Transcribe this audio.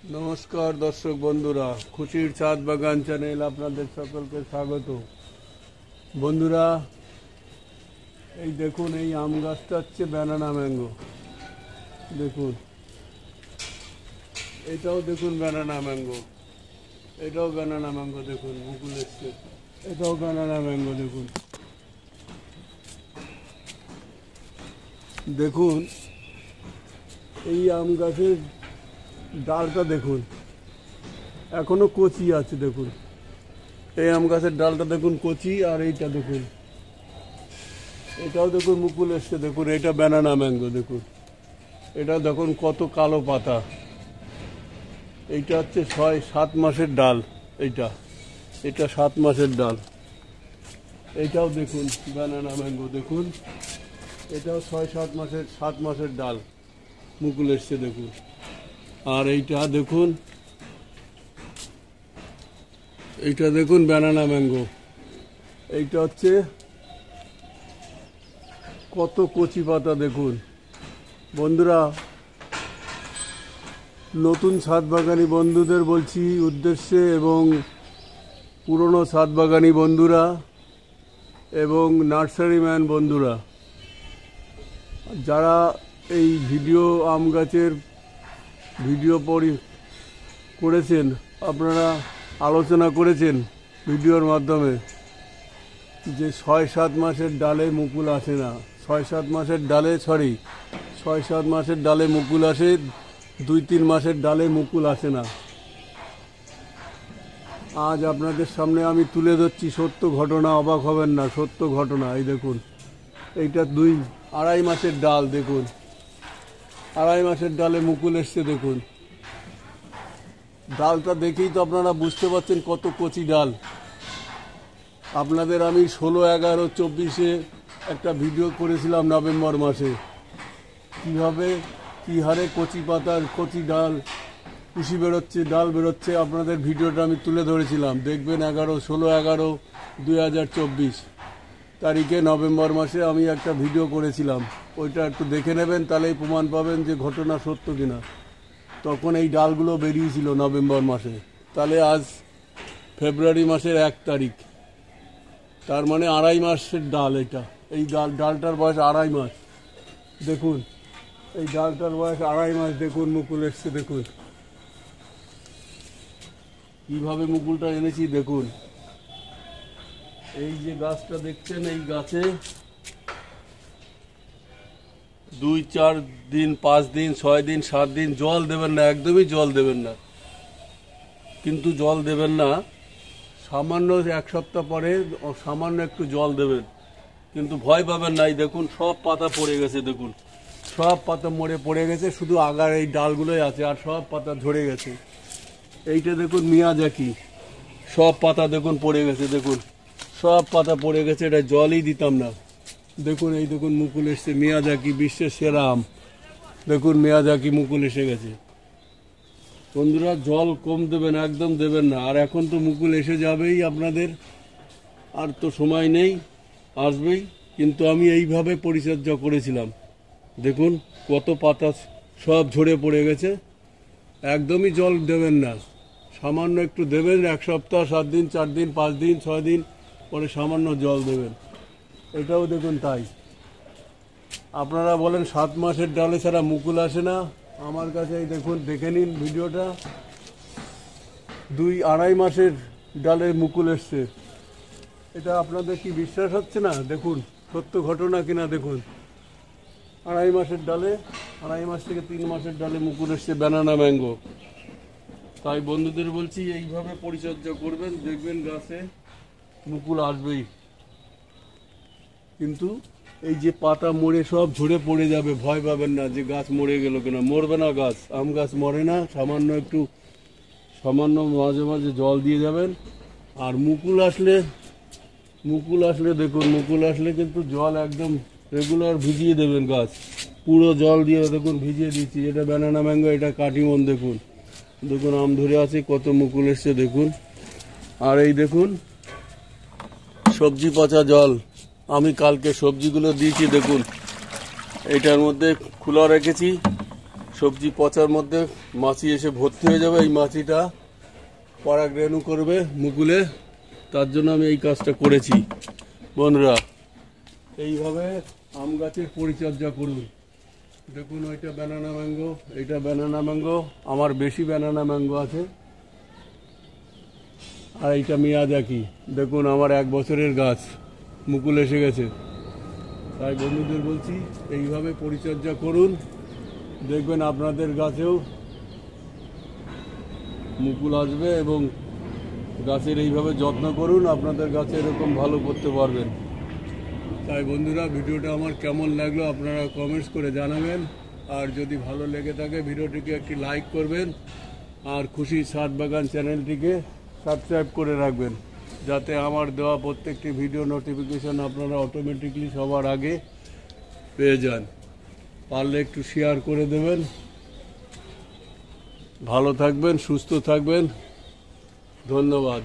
नमस्कार दर्शक बंधुरा खुशिर छाद बागान चैनल आपनादेर सकलके स्वागत। बंधुरा এই দেখুন এই আম গাছটা হচ্ছে ব্যানানা ম্যাঙ্গো। দেখুন এটাও দেখুন ব্যানানা ম্যাঙ্গো, এটাও ব্যানানা ম্যাঙ্গো। দেখুন মুকুল এসছে, এটাও ব্যানানা ম্যাঙ্গো। দেখুন দেখুন এই আম গাছের ডালটা দেখুন এখনো কচি আছে। দেখুন এই আম গাছের ডালটা দেখুন কচি, আর এইটা দেখুন এটাও দেখুন মুকুল এসছে। দেখুন এটা ব্যানানা ম্যাঙ্গো। দেখুন এটা দেখুন কত কালো পাতা। এইটা হচ্ছে 6-7 মাসের ডাল। এটা 7 মাসের ডাল। এইটাও দেখুন ব্যানানা ম্যাঙ্গো। দেখুন এটাও 7 মাসের ডাল, মুকুল এসছে। দেখুন আর এইটা দেখুন, এইটা দেখুন ব্যানানা ম্যাঙ্গো। এইটা হচ্ছে কত কচি পাতা। দেখুন বন্ধুরা, নতুন ছাদ বাগানি বন্ধুদের বলছি উদ্দেশ্যে, এবং পুরনো ছাদ বাগানি বন্ধুরা এবং নার্সারি ম্যান বন্ধুরা, যারা এই ভিডিও আম গাছের ভিডিও করেছেন, আপনারা আলোচনা করেছেন ভিডিওর মাধ্যমে যে 6-7 মাসের ডালে মুকুল আসে না। 6-7 মাসের ডালে 6-7 মাসের ডালে মুকুল আসে, 2-3 মাসের ডালে মুকুল আসে না। আজ আপনাদের সামনে আমি তুলে ধরছি সত্য ঘটনা, অবাক হবেন না, সত্য ঘটনা। এই দেখুন এইটা 2-2.5 মাসের ডাল। দেখুন 2.5 মাসের ডালে মুকুল এসছে। দেখুন ডালটা দেখেই তো আপনারা বুঝতে পারছেন কত কচি ডাল। আপনাদের আমি 16-11-24 একটা ভিডিও করেছিলাম নভেম্বর মাসে, কীভাবে কী হারে কচি পাতার কচি ডাল কুশি বেরোচ্ছে, ডাল বেরোচ্ছে। আপনাদের ভিডিওটা আমি তুলে ধরেছিলাম, দেখবেন 16-11-2024 তারিখে নভেম্বর মাসে আমি একটা ভিডিও করেছিলাম। ওইটা একটু দেখে নেবেন, তাহলেই প্রমাণ পাবেন যে ঘটনা সত্য কিনা। তখন এই ডালগুলো বেরিয়েছিল নভেম্বর মাসে। তাহলে আজ ফেব্রুয়ারি মাসের 1 তারিখ, তার মানে 2.5 মাসের ডাল। এটা এই ডালটার বয়স 2.5 মাস। দেখুন এই ডালটার বয়স 2.5 মাস। দেখুন মুকুল এসছে। দেখুন কীভাবে মুকুলটা এনেছি। দেখুন এই যে গাছটা দেখছেন, এই গাছে 2-4 দিন, 5 দিন, 6 দিন, 7 দিন জল দেবেন না, একদমই জল দেবেন না। কিন্তু জল দেবেন না, সামান্য 1 সপ্তাহ পরে সামান্য একটু জল দেবেন, কিন্তু ভয় পাবেন না। এই দেখুন সব পাতা পড়ে গেছে। দেখুন সব পাতা মরে পড়ে গেছে, শুধু আগার এই ডালগুলোই আছে, আর সব পাতা ঝরে গেছে। এইটা দেখুন মিয়াজাকি, সব পাতা দেখুন পড়ে গেছে। দেখুন সব পাতা পড়ে গেছে, এটা জলই দিতাম না। দেখুন এই দেখুন মুকুল এসছে, মিয়াজাকি বিশ্বের সেরা আম। দেখুন মিয়াজাকি মুকুল এসে গেছে। বন্ধুরা জল কম দেবেন, একদম দেবেন না। আর এখন তো মুকুল এসে যাবেই আপনাদের, আর তো সময় নেই, আসবেই। কিন্তু আমি এইভাবে পরিচর্যা করেছিলাম। দেখুন কত পাতা সব ঝরে পড়ে গেছে। একদমই জল দেবেন না, সামান্য একটু দেবেন। 1 সপ্তাহ, 7 দিন, 4 দিন, 5 দিন, 6 দিন পরে সামান্য জল দেবেন। এটাও দেখুন তাই। আপনারা বলেন 7 মাসের ডালে ছাড়া মুকুল আসে না। আমার কাছে এই দেখুন, দেখে নিন ভিডিওটা, 2-2.5 মাসের ডালে মুকুল এসছে। এটা আপনাদের কি বিশ্বাস হচ্ছে না? দেখুন সত্য ঘটনা কিনা। দেখুন 2.5 মাসের ডালে, 2.5 মাস থেকে 3 মাসের ডালে মুকুল এসছে ব্যানানা ম্যাঙ্গো। তাই বন্ধুদের বলছি এইভাবে পরিচর্যা করবেন, দেখবেন গাছে মুকুল আসবেই। কিন্তু এই যে পাতা মরে সব ঝরে পড়ে যাবে, ভয় পাবেন না যে গাছ মরে গেল কিনা। মরবে না গাছ, আম গাছ মরে না। সামান্য মাঝে মাঝে জল দিয়ে যাবেন। আর মুকুল আসলে দেখুন, মুকুল আসলে কিন্তু জল একদম রেগুলার ভিজিয়ে দেবেন গাছ, পুরো জল দিয়ে। দেখুন ভিজিয়ে দিচ্ছি। এটা ব্যানানা ম্যাঙ্গো, এটা কাটিমন। দেখুন দেখুন আম ধরে আছে, কত মুকুল এসছে। দেখুন আর এই দেখুন সবজি পচা জল, আমি কালকে সবজিগুলো দিয়েছি। দেখুন এইটার মধ্যে খোলা রেখেছি, সবজি পচার মধ্যে মাছি এসে ভর্তি হয়ে যাবে, এই মাছিটা পরাগরেণু করবে মুকুলে, তার জন্য আমি এই কাজটা করেছি। বন্ধুরা এইভাবে আম গাছের পরিচর্যা করুন। দেখুন ওইটা ব্যানানা ম্যাঙ্গো, এইটা ব্যানানা ম্যাঙ্গো, আমার বেশি ব্যানানা ম্যাঙ্গো আছে। আর এইটা মিয়াজাকি, দেখুন আমার 1 বছরের গাছ, মুকুল এসে গেছে। তাই বন্ধুদের বলছি এইভাবে পরিচর্যা করুন, দেখবেন আপনাদের গাছেও মুকুল আসবে। এবং গাছের এইভাবে যত্ন করুন, আপনাদের গাছে এরকম ভালো করতে পারবেন। তাই বন্ধুরা ভিডিওটা আমার কেমন লাগলো আপনারা কমেন্টস করে জানাবেন। আর যদি ভালো লেগে থাকে ভিডিওটিকে একটি লাইক করবেন, আর খুশি ছাদ বাগান চ্যানেলটিকে সাবস্ক্রাইব করে রাখবেন, যাতে আমার দেওয়া প্রত্যেকটি ভিডিও নোটিফিকেশন আপনারা অটোমেটিকলি সবার আগে পেয়ে যান। পারলে একটু শেয়ার করে দেবেন। ভালো থাকবেন, সুস্থ থাকবেন, ধন্যবাদ।